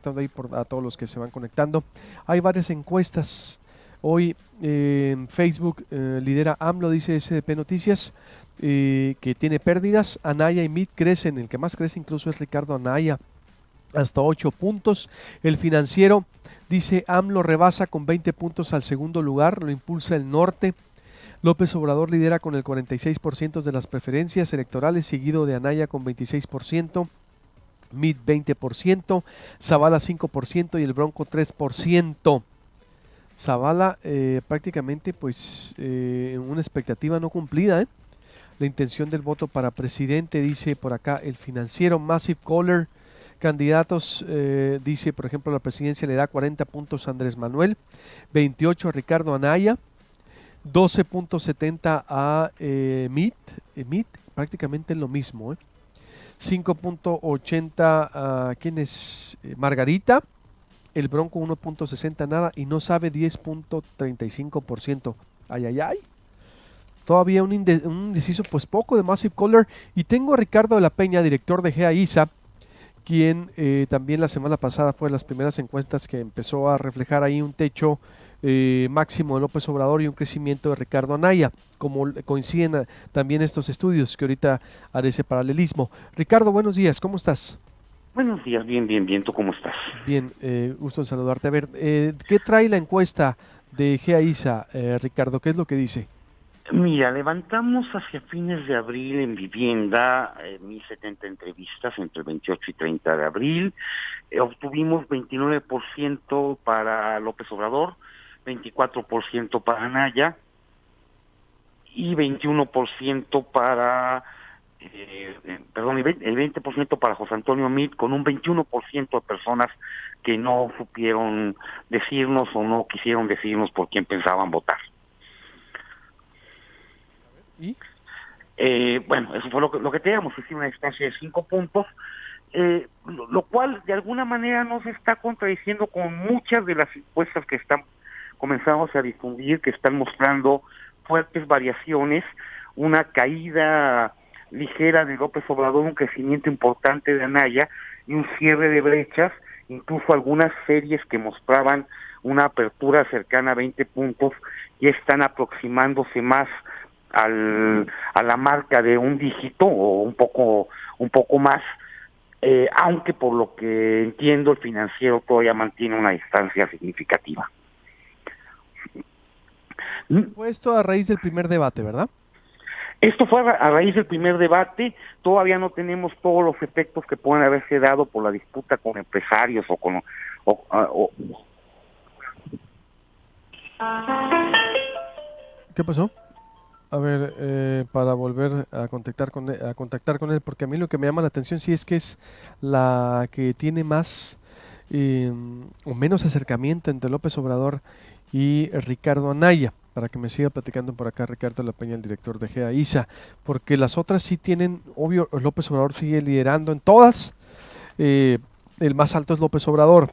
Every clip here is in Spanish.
ahí a todos los que se van conectando. Hay varias encuestas. Hoy en Facebook lidera AMLO, dice SDP Noticias, que tiene pérdidas. Anaya y Meade crecen. El que más crece incluso es Ricardo Anaya, hasta 8 puntos. El Financiero dice AMLO rebasa con 20 puntos al segundo lugar, lo impulsa el norte. López Obrador lidera con el 46% de las preferencias electorales, seguido de Anaya con 26%. Meade 20%, Zavala 5% y el Bronco 3%. Zavala prácticamente pues una expectativa no cumplida. La intención del voto para presidente, dice por acá el Financiero. Massive Caller, candidatos, dice por ejemplo la presidencia le da 40 puntos a Andrés Manuel, 28 a Ricardo Anaya, 12.70 a Meade, prácticamente lo mismo. 5.80 ¿quién es? Margarita. El Bronco 1.60 nada y no sabe 10.35%. Ay, ay, ay. Todavía un indeciso pues poco de Massive Caller. Y tengo a Ricardo de la Peña, director de GEAISA, quien también la semana pasada fue de las primeras encuestas que empezó a reflejar ahí un techo máximo de López Obrador y un crecimiento de Ricardo Anaya, como coinciden también estos estudios que ahorita haré ese paralelismo. Ricardo, buenos días, ¿cómo estás? Buenos días, bien, ¿tú cómo estás? Bien, gusto en saludarte. A ver, ¿qué trae la encuesta de GEAISA, Ricardo? ¿Qué es lo que dice? Mira, levantamos hacia fines de abril en vivienda 1,070 entrevistas entre el 28 y 30 de abril. Obtuvimos 29% para López Obrador, 24% para Anaya y 21% para, el 20% para José Antonio Meade, con un 21% de personas que no supieron decirnos o no quisieron decirnos por quién pensaban votar. ¿Y? Bueno, eso fue lo que teníamos, es una distancia de 5 puntos, lo cual de alguna manera nos está contradiciendo con muchas de las encuestas que están comenzando a difundir, que están mostrando fuertes variaciones, una caída ligera de López Obrador, un crecimiento importante de Anaya y un cierre de brechas, incluso algunas series que mostraban una apertura cercana a 20 puntos ya están aproximándose más a la marca de un dígito o un poco más, aunque por lo que entiendo el Financiero todavía mantiene una distancia significativa. Fue esto a raíz del primer debate, ¿verdad? Esto fue a raíz del primer debate. Todavía no tenemos todos los efectos que pueden haberse dado por la disputa con empresarios o con... ¿Qué pasó? A ver, para volver a contactar con él, porque a mí lo que me llama la atención sí es que es la que tiene más o menos acercamiento entre López Obrador y Ricardo Anaya, para que me siga platicando por acá Ricardo La Peña, el director de GEAISA, porque las otras sí tienen, obvio, López Obrador sigue liderando en todas, el más alto es López Obrador,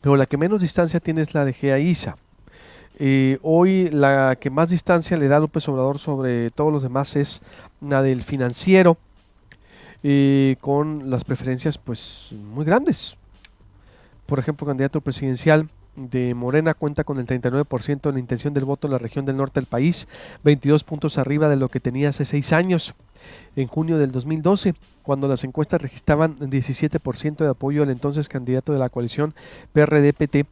pero la que menos distancia tiene es la de GEAISA. Hoy la que más distancia le da López Obrador sobre todos los demás es la del Financiero, con las preferencias pues muy grandes. Por ejemplo, candidato presidencial de Morena cuenta con el 39% de la intención del voto en la región del norte del país, 22 puntos arriba de lo que tenía hace 6 años, en junio del 2012, cuando las encuestas registraban 17% de apoyo al entonces candidato de la coalición PRD-PT.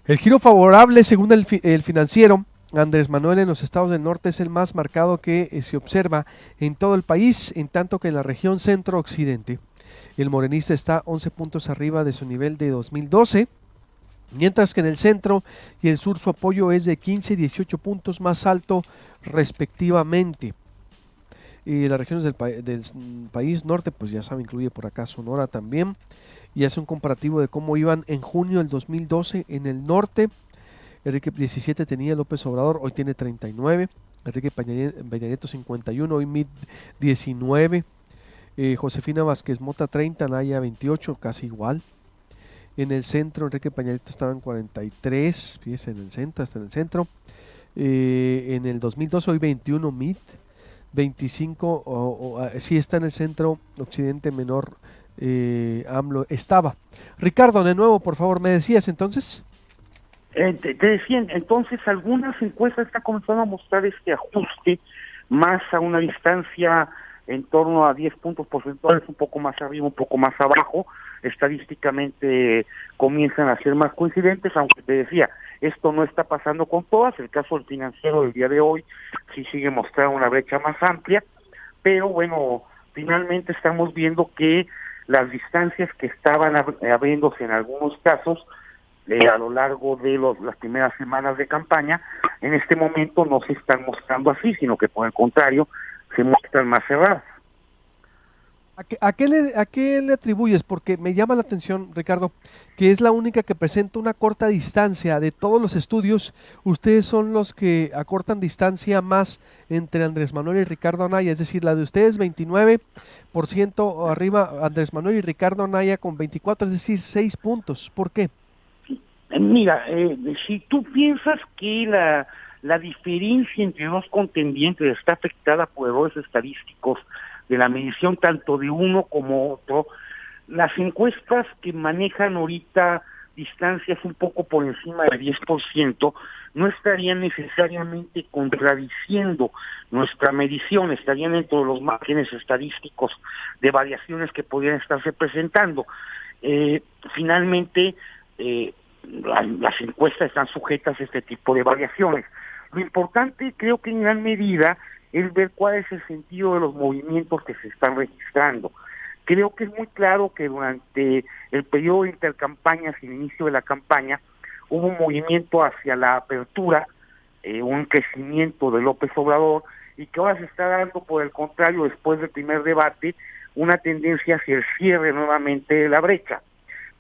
El giro favorable, según el Financiero, Andrés Manuel en los estados del norte es el más marcado que se observa en todo el país, en tanto que en la región centro-occidente el morenista está 11 puntos arriba de su nivel de 2012, mientras que en el centro y el sur su apoyo es de 15 y 18 puntos más alto respectivamente. Y las regiones del país norte, pues ya saben, incluye por acá Sonora también, y hace un comparativo de cómo iban en junio del 2012 en el norte. Enrique 17 tenía López Obrador, hoy tiene 39. Enrique Peña Nieto 51, hoy Meade 19. Josefina Vázquez Mota 30, Naya 28, casi igual. En el centro, Enrique Peña Nieto estaba en 43, fíjese, en el centro, hasta en el centro. En el 2012, hoy 21, Meade 25, sí está en el centro occidente menor AMLO estaba. Ricardo, de nuevo, por favor, ¿me decías entonces? Te decía, entonces algunas encuestas están comenzando a mostrar este ajuste más a una distancia en torno a 10 puntos porcentuales, un poco más arriba, un poco más abajo. Estadísticamente comienzan a ser más coincidentes, aunque te decía, esto no está pasando con todas. El caso del Financiero del día de hoy sí sigue mostrando una brecha más amplia, pero bueno, finalmente estamos viendo que las distancias que estaban abriéndose en algunos casos a lo largo de las primeras semanas de campaña, en este momento no se están mostrando así, sino que por el contrario, se muestran más cerradas. ¿A qué le atribuyes? Porque me llama la atención, Ricardo, que es la única que presenta una corta distancia de todos los estudios. Ustedes son los que acortan distancia más entre Andrés Manuel y Ricardo Anaya, es decir, la de ustedes 29% arriba, Andrés Manuel y Ricardo Anaya con 24, es decir, 6 puntos. ¿Por qué? Mira, si tú piensas que la diferencia entre dos contendientes está afectada por errores estadísticos de la medición tanto de uno como otro, las encuestas que manejan ahorita distancias un poco por encima del 10% no estarían necesariamente contradiciendo nuestra medición, estarían dentro de los márgenes estadísticos de variaciones que podrían estarse presentando. Finalmente, las encuestas están sujetas a este tipo de variaciones. Lo importante, creo que en gran medida, es ver cuál es el sentido de los movimientos que se están registrando. Creo que es muy claro que durante el periodo de intercampañas y el inicio de la campaña hubo un movimiento hacia la apertura, un crecimiento de López Obrador, y que ahora se está dando, por el contrario, después del primer debate, una tendencia hacia el cierre nuevamente de la brecha.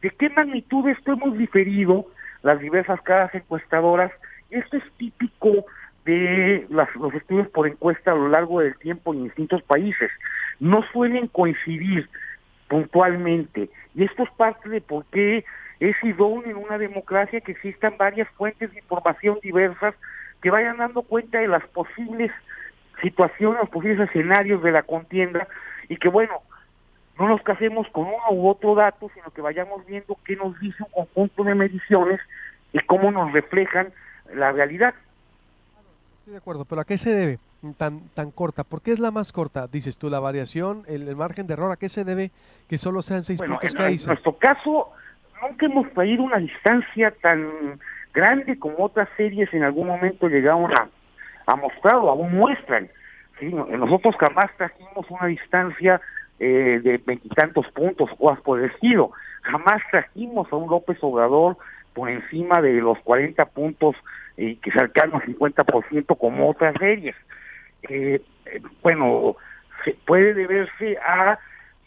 ¿De qué magnitud esto hemos diferido las diversas casas encuestadoras? Esto es típico de los estudios por encuesta a lo largo del tiempo en distintos países. No suelen coincidir puntualmente, y esto es parte de por qué es idóneo en una democracia que existan varias fuentes de información diversas que vayan dando cuenta de las posibles situaciones, los posibles escenarios de la contienda, y que bueno, no nos casemos con uno u otro dato, sino que vayamos viendo qué nos dice un conjunto de mediciones y cómo nos reflejan la realidad. Estoy de acuerdo, pero ¿a qué se debe tan corta? ¿Por qué es la más corta? Dices tú, la variación, el margen de error, ¿a qué se debe que solo sean 6 puntos? ¿Qué En nuestro caso, nunca hemos traído una distancia tan grande como otras series en algún momento llegaron a mostrar o aún muestran. ¿Sí? Nosotros jamás trajimos una distancia de veintitantos puntos o cosas por el estilo. Jamás trajimos a un López Obrador por encima de los 40 puntos que se alcanzan al 50% como otras series. Puede deberse a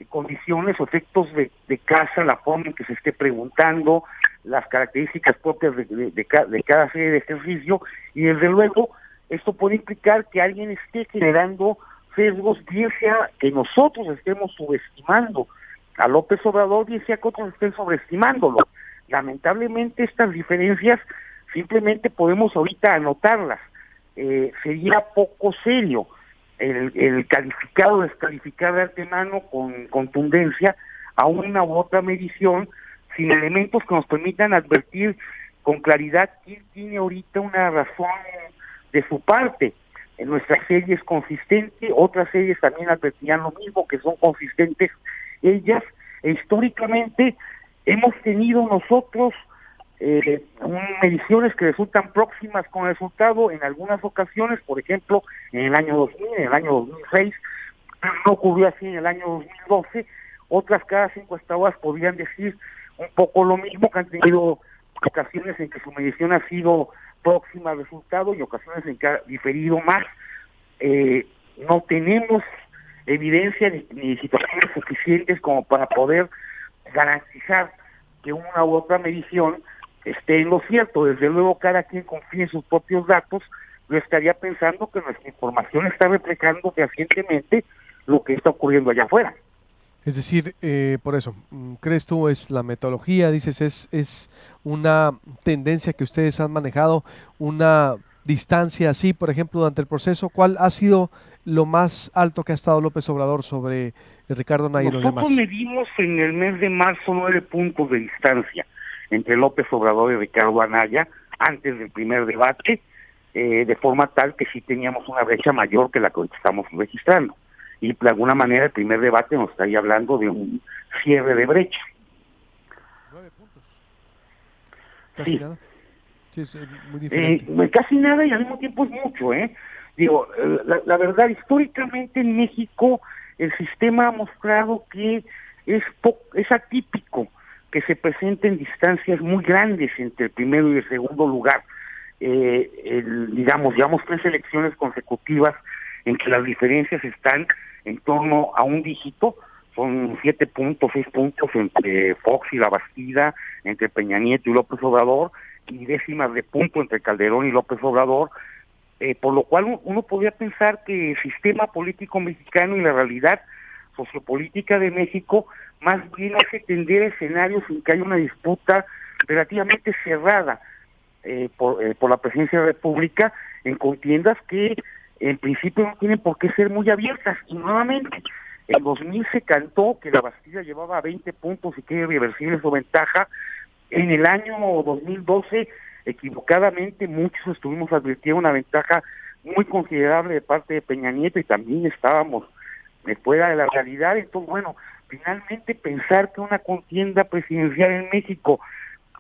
condiciones o efectos de casa, la forma en que se esté preguntando, las características propias de cada serie de ejercicio, y desde luego esto puede implicar que alguien esté generando sesgos, bien sea que nosotros estemos subestimando a López Obrador, bien sea que otros estén sobreestimándolo. Lamentablemente estas diferencias simplemente podemos ahorita anotarlas. Sería poco serio el calificar o descalificar de antemano con contundencia a una u otra medición sin elementos que nos permitan advertir con claridad quién tiene ahorita una razón de su parte. En nuestra serie es consistente, otras series también advertían lo mismo, que son consistentes ellas, e históricamente hemos tenido nosotros mediciones que resultan próximas con el resultado en algunas ocasiones, por ejemplo, en el año 2000, en el año 2006, no ocurrió así en el año 2012, otras casas encuestadoras podrían decir un poco lo mismo, que han tenido ocasiones en que su medición ha sido próxima al resultado y ocasiones en que ha diferido más. No tenemos evidencia ni situaciones suficientes como para poder garantizar que una u otra medición esté en lo cierto. Desde luego cada quien confía en sus propios datos. Yo estaría pensando que nuestra información está reflejando fehacientemente lo que está ocurriendo allá afuera. Es decir, por eso, ¿crees tú es la metodología? Dices, es una tendencia que ustedes han manejado, una distancia así, por ejemplo, durante el proceso. ¿Cuál ha sido lo más alto que ha estado López Obrador sobre Ricardo Anaya y los Nosotros demás. medimos en el mes de marzo 9 puntos de distancia entre López Obrador y Ricardo Anaya antes del primer debate, de forma tal que sí teníamos una brecha mayor que la que estamos registrando. Y de alguna manera el primer debate nos estaría hablando de un cierre de brecha. 9 puntos. Casi Sí. nada. Sí, es muy diferente. Casi nada y al mismo tiempo es mucho, ¿eh? Digo, la verdad, históricamente en México el sistema ha mostrado que es atípico que se presenten distancias muy grandes entre el primero y el segundo lugar. Digamos 3 elecciones consecutivas en que las diferencias están en torno a un dígito, son 7 puntos, 6 puntos entre Fox y La Bastida, entre Peña Nieto y López Obrador, y décimas de punto entre Calderón y López Obrador, por lo cual uno podría pensar que el sistema político mexicano y la realidad sociopolítica de México más bien hace tender a escenarios en que hay una disputa relativamente cerrada por la presidencia de la República en contiendas que en principio no tienen por qué ser muy abiertas. Y nuevamente, en 2000 se cantó que la Bastida llevaba 20 puntos y que era irreversible su ventaja. En el año 2012, equivocadamente, muchos estuvimos advirtiendo una ventaja muy considerable de parte de Peña Nieto y también estábamos fuera de la realidad. Entonces, bueno, finalmente pensar que una contienda presidencial en México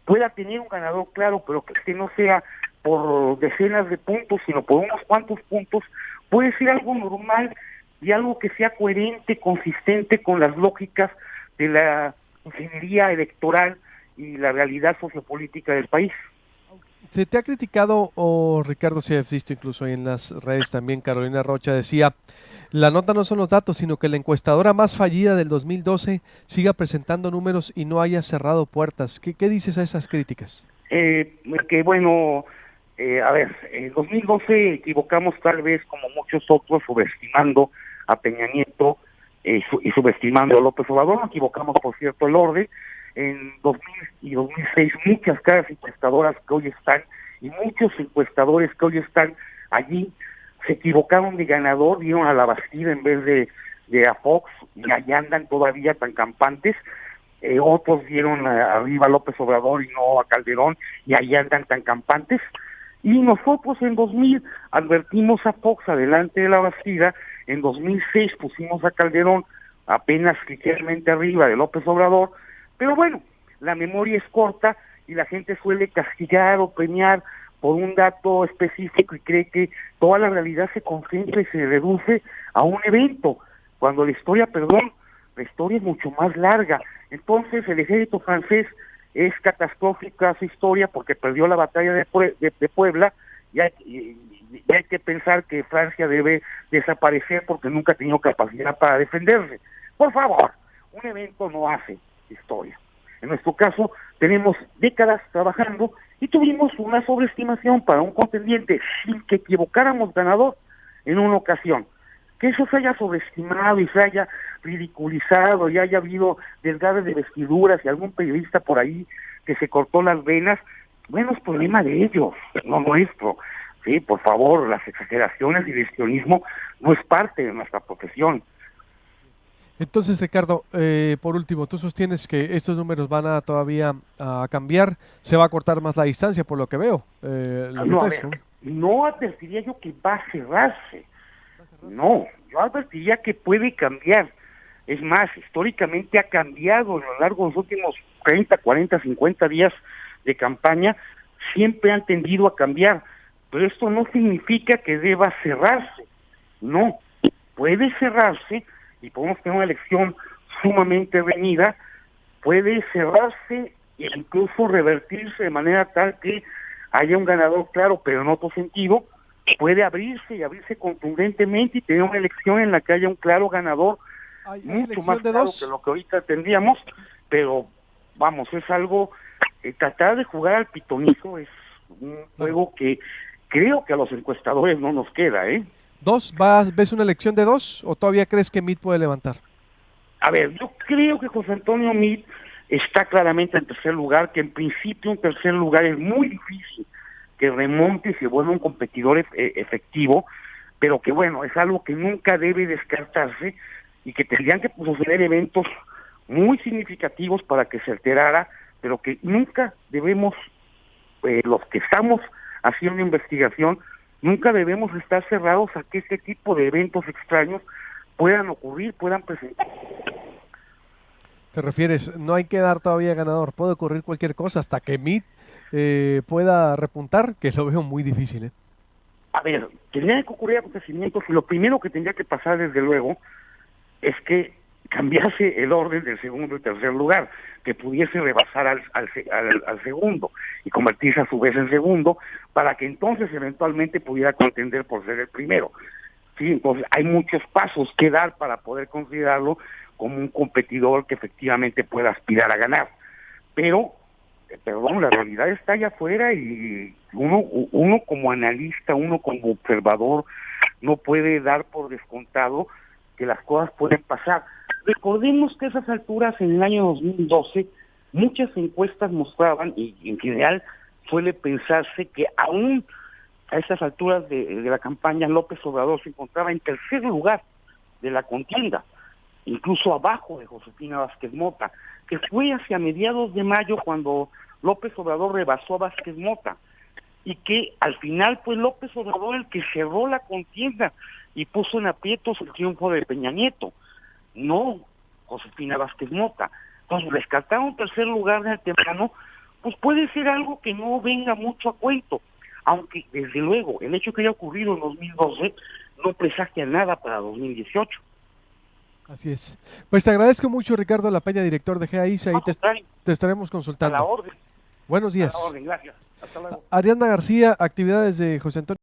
pueda tener un ganador claro, pero que este no sea por decenas de puntos, sino por unos cuantos puntos, puede ser algo normal y algo que sea coherente, consistente con las lógicas de la ingeniería electoral y la realidad sociopolítica del país. Se te ha criticado, o Ricardo, si has visto incluso ahí en las redes también, Carolina Rocha decía, la nota no son los datos, sino que la encuestadora más fallida del 2012 siga presentando números y no haya cerrado puertas. ¿Qué dices a esas críticas? Que bueno, a ver, en 2012 equivocamos tal vez como muchos otros subestimando a Peña Nieto y subestimando a López Obrador. No equivocamos, por cierto, el orden. En 2000 y 2006 muchas caras encuestadoras que hoy están y muchos encuestadores que hoy están allí se equivocaron de ganador, dieron a La Bastida en vez de a Fox y allá andan todavía tan campantes. Otros dieron arriba a López Obrador y no a Calderón y allá andan tan campantes. Y nosotros en 2000 advertimos a Fox adelante de La Bastida, en 2006 pusimos a Calderón apenas ligeramente arriba de López Obrador, pero bueno, la memoria es corta y la gente suele castigar o premiar por un dato específico y cree que toda la realidad se concentra y se reduce a un evento, cuando la historia es mucho más larga. Entonces el ejército francés es catastrófica su historia porque perdió la batalla de Puebla y hay que pensar que Francia debe desaparecer porque nunca ha tenido capacidad para defenderse. Por favor, un evento no hace historia. En nuestro caso, tenemos décadas trabajando y tuvimos una sobreestimación para un contendiente sin que equivocáramos ganador en una ocasión. Que eso se haya sobreestimado y se haya ridiculizado y haya habido desgarres de vestiduras y algún periodista por ahí que se cortó las venas, bueno, es problema de ellos, no nuestro. Sí, por favor, las exageraciones y el histrionismo no es parte de nuestra profesión. Entonces, Ricardo, por último, tú sostienes que estos números van a todavía a cambiar, se va a cortar más la distancia, por lo que veo. No, a ver, no advertiría yo que va a cerrarse. No, yo advertiría que puede cambiar. Es más, históricamente ha cambiado a lo largo de los últimos 30, 40, 50 días de campaña, siempre han tendido a cambiar. Pero esto no significa que deba cerrarse. No, puede cerrarse y podemos tener una elección sumamente reñida, puede cerrarse e incluso revertirse de manera tal que haya un ganador claro, pero en otro sentido, puede abrirse y abrirse contundentemente y tener una elección en la que haya un claro ganador, mucho más claro que lo que ahorita tendríamos, pero vamos, es algo, tratar de jugar al pitonizo es un juego que creo que a los encuestadores no nos queda, ¿eh? ¿Ves una elección de 2 o todavía crees que Meade puede levantar? A ver, yo creo que José Antonio Meade está claramente en tercer lugar, que en principio en tercer lugar es muy difícil que remonte y se vuelva un competidor efectivo, pero que bueno, es algo que nunca debe descartarse y que tendrían que suceder eventos muy significativos para que se alterara, pero que nunca debemos, los que estamos haciendo investigación, nunca debemos estar cerrados a que este tipo de eventos extraños puedan ocurrir, puedan presentarse. ¿Te refieres? No hay que dar todavía ganador, puede ocurrir cualquier cosa hasta que Meade pueda repuntar, que lo veo muy difícil, ¿eh? A ver, tendrían que ocurrir acontecimientos y lo primero que tendría que pasar, desde luego, es que cambiase el orden del segundo y tercer lugar, que pudiese rebasar al segundo y convertirse a su vez en segundo, para que entonces eventualmente pudiera contender por ser el primero. Sí, entonces hay muchos pasos que dar para poder considerarlo como un competidor que efectivamente pueda aspirar a ganar. Pero, perdón, la realidad está allá afuera y uno como analista, uno como observador, no puede dar por descontado que las cosas pueden pasar. Recordemos que a esas alturas, en el año 2012, muchas encuestas mostraban, y en general suele pensarse que aún a esas alturas de la campaña, López Obrador se encontraba en tercer lugar de la contienda, incluso abajo de Josefina Vázquez Mota, que fue hacia mediados de mayo cuando López Obrador rebasó a Vázquez Mota, y que al final fue López Obrador el que cerró la contienda y puso en aprietos el triunfo de Peña Nieto, no Josefina Vázquez Mota. Entonces, rescatar un tercer lugar de temprano, pues puede ser algo que no venga mucho a cuento, aunque desde luego el hecho que haya ocurrido en 2012 no presagia nada para 2018. Así es. Pues te agradezco mucho, Ricardo La Peña, director de GAISA, y te estaremos consultando. A la orden. Buenos días. A la orden, gracias. Hasta luego. Ariadna García, actividades de José Antonio.